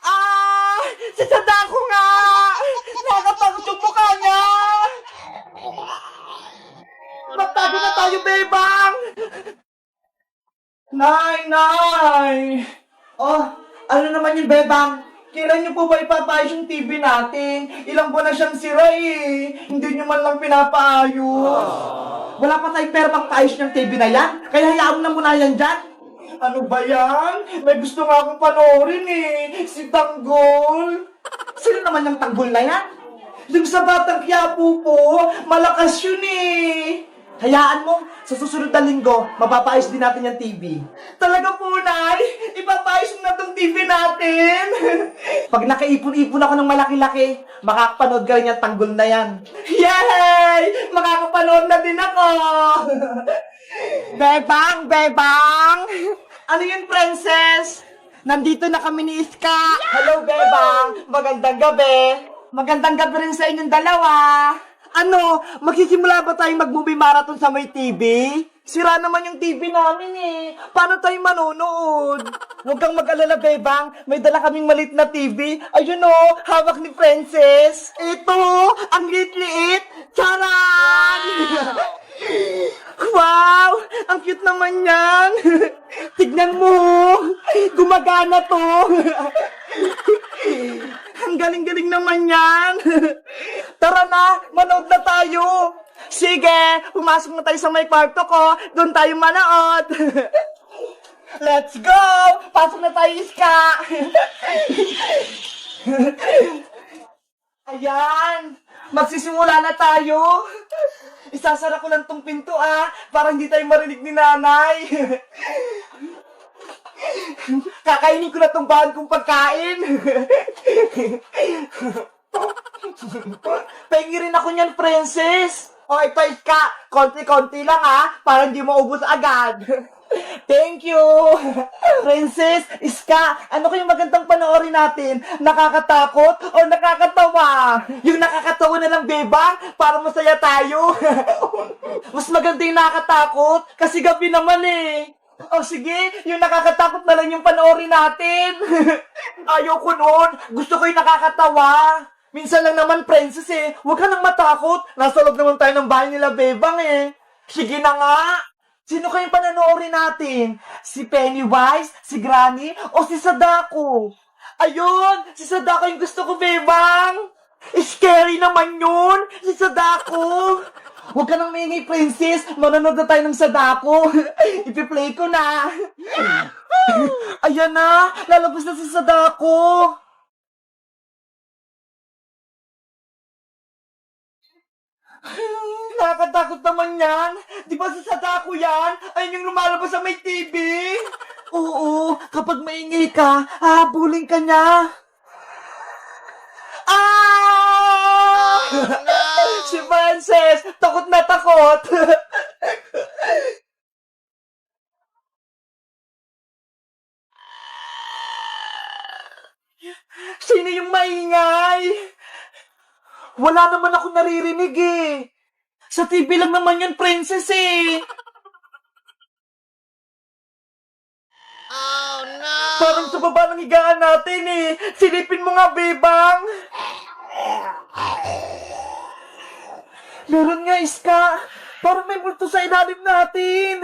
Ah! Si Sadako nga! Nakakatakot yung mukha niya! Magtago na tayo, bebang! Nay! Oh, ano naman yung bebang? Kailan niyo po ba ipapaayos yung TV natin? Ilang buwan na siyang sira eh. Hindi niyo man lang pinapaayos. Wala pa tayong pera paayos ng TV na yan. Kaya hayaan mo na muna yan dyan. Ano ba yan? May gusto nga akong panoorin eh. Si Tanggol. Sino naman yung Tanggol na yan? Yung sa Batang Quiapo po, malakas yun eh. Hayaan mo, sa susunod na linggo, mapapaayos din natin yung TV. Talaga po, Nay? Ipapaayos na tong TV natin? Pag nakaipon-ipon ako ng malaki-laki, makakapanood ka rin yung Tanggol na yan. Yay! Makakapanood na din ako! Bebang! Ano yun, princess? Nandito na kami ni Iska. Hello, Bebang! Magandang gabi! Magandang gabi rin sa inyong dalawa. Ano, magsisimula ba tayong mag-movie marathon sa may TV? Sira naman yung TV namin eh. Paano tayo manonood? Huwag kang mag-alala, Bebang. May dala kaming malit na TV. Ayun o, hawak ni Princess. Ito, ang liit-liit. Charan! Wow! Ang cute naman yan. Tignan mo. Gumagana to. Ang galing-galing naman yan. Tara na, manood na tayo. Sige, pumasok na tayo sa may kwarto ko. Doon tayo manood. Let's go! Pasok na tayo, Iska. Ayan, magsisimula na tayo. Isasara ko lang tong pinto para hindi tayo marinig ni nanay. Kakainin ko na tong bahan kong pagkain. Pengi rin ako niyan, princess. O, ito, Iska. Konti-konti lang, para hindi maubos agad. Thank you. Princess, Iska, ano kayong magandang panoorin natin? Nakakatakot o nakakatawa? Yung nakakatawa na lang, bebang, para masaya tayo. Mas maganda yung nakakatakot, kasi gabi naman eh. O sige, yung nakakatakot na lang yung panoorin natin. Ayoko noon. Gusto ko yung nakakatawa. Minsan lang naman, princess eh. Huwag ka nang matakot. Nasa loob naman tayo ng bahay nila, bebang eh. Sige na nga. Sino kayong panonoorin natin? Si Pennywise, si Granny, o si Sadako? Ayun, si Sadako yung gusto ko, bebang. Scary naman yun, si Sadako. Huwag ka nang maingay, princess. Manonood na tayo ng Sadako. Ipi-play ko na. Ayan na, lalabas na si Sadako. Nakakatakot naman yan. Di ba sa Sadako yan? Ayun yung lumalabas sa may TV. Oo, kapag maingay ka, hahabulin ka niya. Ah! Oh, no! Si Frances, takot na takot. Sino yung maingay? Wala naman ako naririnig eh. Sa TV lang naman yun, princess eh. Oh no! Parang sa baba ng higaan natin eh. Silipin mo nga, bebang. Meron nga, Iska. Parang may multo sa ilalim natin.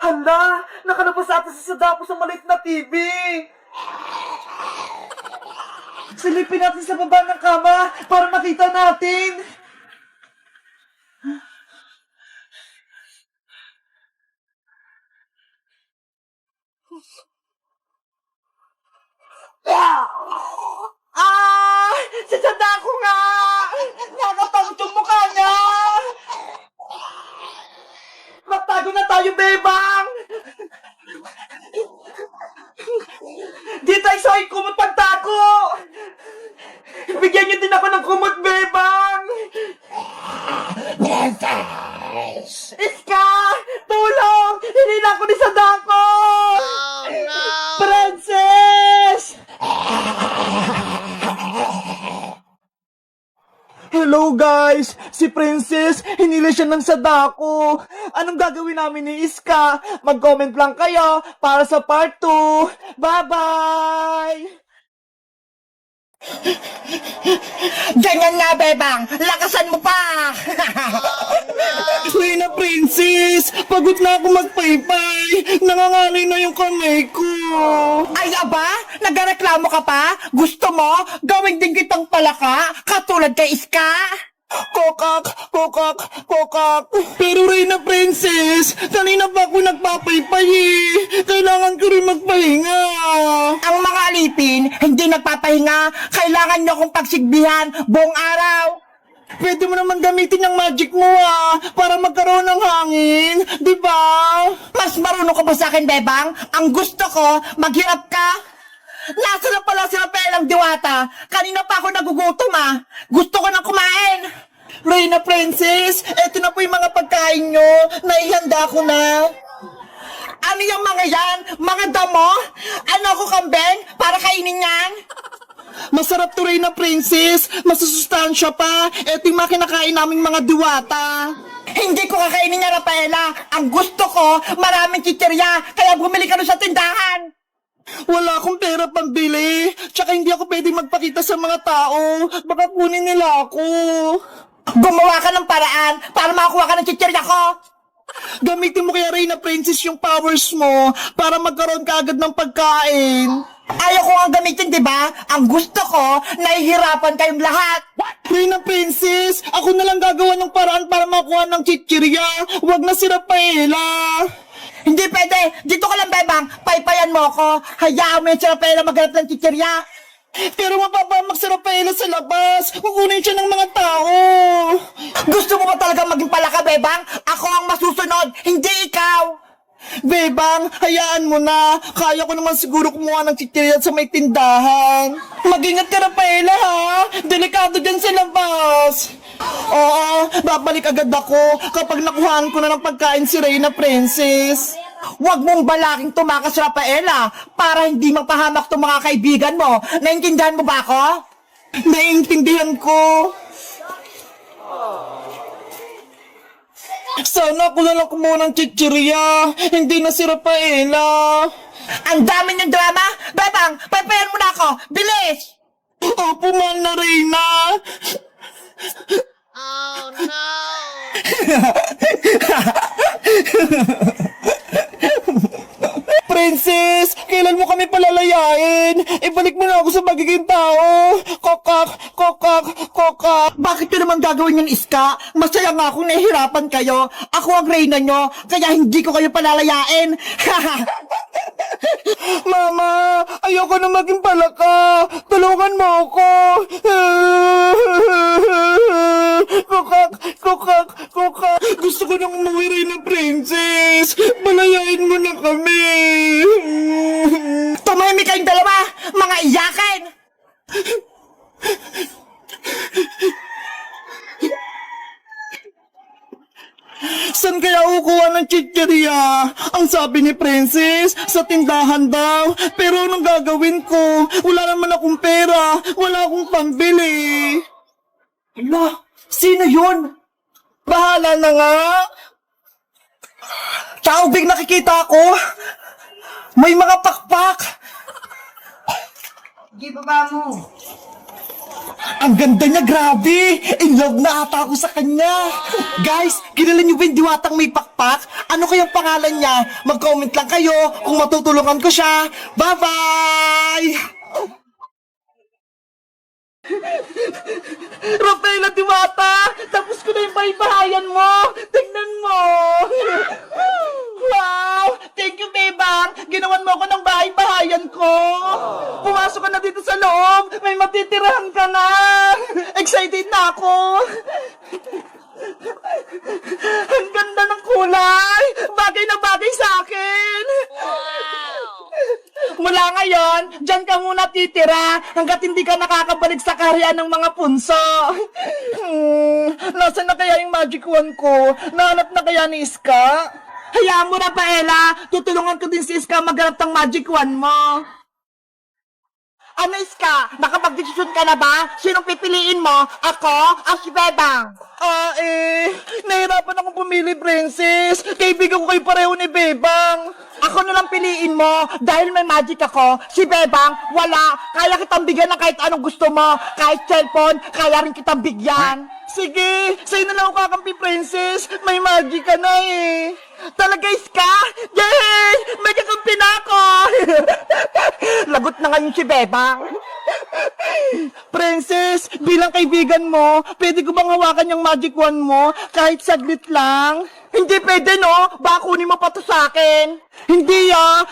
Hala, nakalabas ata si Sadako sa maliit na TV. Silipin natin sa baba ng kama para makita natin. Ah! Si Sadako nga! Nakakatakot yung mukha niya! Magtago na tayo, bebang! Di tayo sa kumot pagtago! Bigyan niyo din ako ng kumot, bebang! Iska! Tulong! Hinila ko ni Sadako! Oh no! Princess! Hello guys! Si Princess, hinila siya ng sadako. Anong gagawin namin ni Iska? Mag-comment lang kayo para sa part 2. Bye-bye! Ganyan nga, Bebang! Lakasan mo pa! Reyna Princess, pagod na ako magpaypay. Nangangalay na yung kamay ko. Ay, aba? Nagreklamo ka pa? Gusto mo? Gawin din kitang palaka? Katulad kay Iska? Kokak, kokak, kokak. Pero Reyna Princess, kanina pa ako nagpapaypay eh. Kailangan ko rin magpahinga. Ang mga alipin, hindi nagpapahinga. Kailangan nyo kong pagsigbihan buong araw. Pwede mo naman gamitin yung magic mo para magkaroon ng hangin, di ba? Mas marunong ka ba sa akin, Bebang? Ang gusto ko, maghirap ka. Nasa na pala si Rafael ang diwata. Kanina pa ako nagugutom Gusto ko nang kumain. Reyna Princess, eto na po yung mga pagkain nyo. Naihanda ko na. Ano yung mga yan? Mga damo? Ano ko kambeng? Para kainin yan? Masarap to Reyna Princess. Masusustansya pa. Eto yung mga kinakain naming mga diwata. Hindi ko kakainin niya, Rafaela. Ang gusto ko, maraming chichirya. Kaya bumili ka doon sa tindahan. Wala akong pera pambili. Tsaka hindi ako pwedeng magpakita sa mga tao. Baka kunin nila ako. Gumawa ka ng paraan para makakuha ka ng chichirya ko. Gamitin mo kaya Reyna Princess yung powers mo para magkaroon ka agad ng pagkain. Ayaw ko nga gamitin, di ba? Ang gusto ko, nahihirapan kayong lahat. Reyna Princess, ako na lang gagawa ng paraan para makuha ng chichirya. Huwag na si Rafaela. Hindi pwede. Dito ka lang, Bebang. Paypayan mo ako. Hayaan mo yung si Rafaela maghanap ng chichirya. Pero mapapamak si Rafaela sa labas. Kukunin siya ng mga tao. Gusto mo ba talaga maging palaka, Bebang? Ako ang masusunod, hindi ikaw. Bebang, hayaan mo na. Kaya ko naman siguro kumuha ng chichirya sa may tindahan. Mag-ingat ka, Rafaela, ha? Delikado dyan sa labas. Oo, babalik agad ako kapag nakuhaan ko na ng pagkain si Reyna Princess. Huwag mong balaking tumakas, Rafaela, para hindi mapahamak tong mga kaibigan mo. Naintindihan mo ba ako? Naiintindihan ko. Sana ako na lang kumuha ng chichirya. Hindi na si Rafaela. Ang dami niyong drama! Bebang, paypayan mo na ako! Bilis! Opo, mahal na Reyna. Oh no! Princess, kailan mo kami palalayain? Ibalik mo na ako sa magiging tao. Kokak, kokak, kokak. Bakit nyo naman gagawin yung Iska? Masaya nga kung nahihirapan kayo. Ako ang reyna nyo, kaya hindi ko kayo palalayain. Mama, ayoko na maging palaka. Tulungan mo ako. Kokak, kokak, kokak. Gusto ko nang umuwi rin ng Princess. Palayain mo na kami. Tumahimik kayong dalawa, mga iyakin! Saan kaya kukuha ng chichirya? Ang sabi ni Princess, sa tindahan daw. Pero anong gagawin ko? Wala naman akong pera. Wala akong pambili. Ala, sino yun? Bahala na nga. Taubig nakikita ko. May mga pakpak. Sige, baba mo. Ang ganda niya, grabe. In love na ata ako sa kanya. Guys, kilala niyo ba yung diwatang may pakpak? Ano kayang pangalan niya? Mag-comment lang kayo kung matutulungan ko siya. Bye-bye! Rafaela Diwata, tapos ko na yung bahay-bahayan mo. Tignan mo. Wow! Thank you, Bebang. Ginawan mo ako ng bahay-bahayan ko. Pumasok ka na dito sa loob. May matitirahan ka na. Excited na ako. Ang ganda ng kulay. Bagay na bagay sa akin. Mula ngayon, dyan ka muna titira hanggat hindi ka nakakabalik sa kaharian ng mga punso. Nasaan na kaya yung magic wand ko? Nahanap na kaya ni Iska? Hayaan mo na, Paela. Tutulungan ko din si Iska maghanap ng magic wand mo. Ano, Iska? Nakapag-desisyon ka na ba? Sinong pipiliin mo? Ako o si Bebang? Nahirapan akong pumili, Princess. Kaibigan ko kayo pareho ni Bebang. Ako na lang piliin mo dahil may magic ako. Si Bebang, wala. Kaya kitang bigyan ng kahit anong gusto mo. Kahit cellphone, kaya rin kitang bigyan. Sige, sa'yo na lang ako kakampi, Princess. May magic ka na eh. Talaga, Iska? Yay! May kakampi na ako! Lagot na ngayon si Bebang. Princess, bilang kaibigan mo, pwede ko bang hawakan yung magic wand mo kahit saglit lang? Hindi pwede, no? Baka kunin mo pa to sa akin. Hindi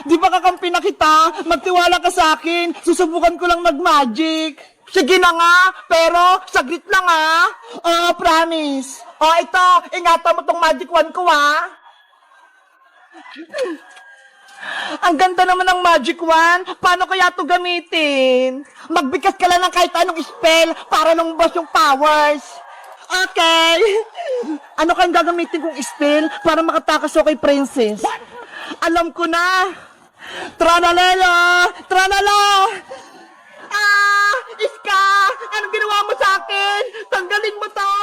di ba kakampi na kita? Magtiwala ka sa akin, susubukan ko lang mag-magic. Sige na nga, pero saglit lang promise. Ito, ingatan mo tong magic wand ko Ang ganda naman ng magic wand. Paano kaya to gamitin? Magbigkas ka lang ng kahit anong spell para lumabas yung powers. Okay. Ano kayang gagamitin kong spell para makatakas ako kay Princess? Alam ko na. Tranalala! Tranala! Iska! Anong ginawa mo sa akin? Tanggalin mo to!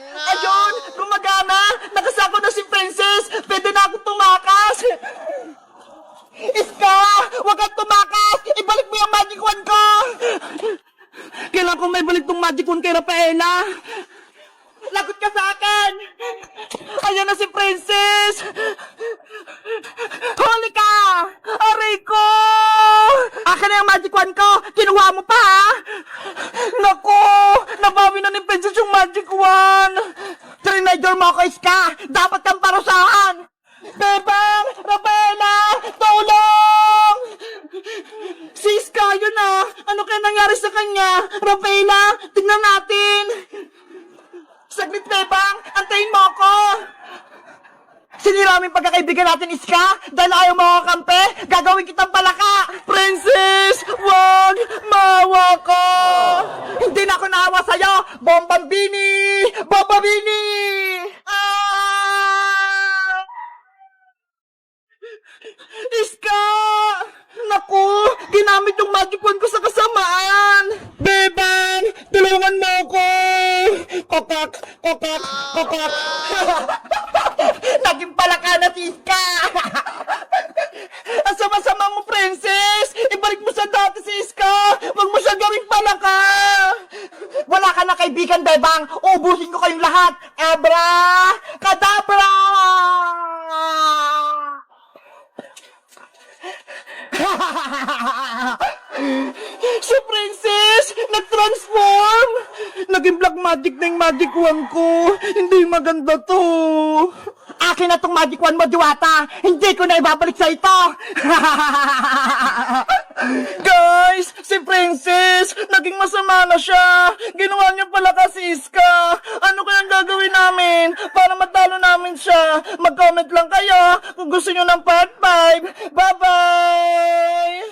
Ayun! Gumagana! Nakasako na si Princess! Pwede na akong tumakas! Iska! Huwag kang tumakas! Ibalik mo yung magic wand ko! Kailangan ko may balik tong magic wand kay Rafaela! Lagot ka sa akin! Ayan na si Princess! Huli ka! Aray ko! Akin na yung magic wand ko! Kinuha mo pa, Naku! Nabawi na ni Princess yung magic wand! Trinidor mo ako, Iska! Dapat kang parusahan! Bebang! Rafaela! Tulong! Si Iska yun Ano kaya nangyari sa kanya? Rafaela! Tingnan natin! Saglit, Bebang! Antayin mo ako! Sinira mo yung pagkakaibigan natin, Iska! Dahil ayaw mo ako kampe, gagawin kitang palaka! Princess! Wag! Mawa ka! Hindi na ako naawa sa'yo! Bombambini! Bombambini! Iska! Naku! Ginamit yung magic wand ko sa kasamaan! Bebang! Tulungan mo ako! Kokak! Kokak! Kokak! Naging palaka na si Iska! Ang sama-sama mo, Princess! Ibalik mo sa dati si Iska! Huwag mo siya gawing palaka! Wala ka na kaibigan, Bebang! Ubusin ko kayong lahat! Abra! Kadabra! Si Princess! Nag-transform! Naging black magic na yung magic wand ko! Hindi maganda to! Akin na tong magic wand mo, Diwata! Hindi ko na ibabalik sa ito! Guys! Si Princess! Naging masama na siya! Ginawa niya pala kasi Iska! Ano kayang gagawin namin para matalo namin siya? Mag-comment lang kayo kung gusto niyo ng part 5! Bye-bye!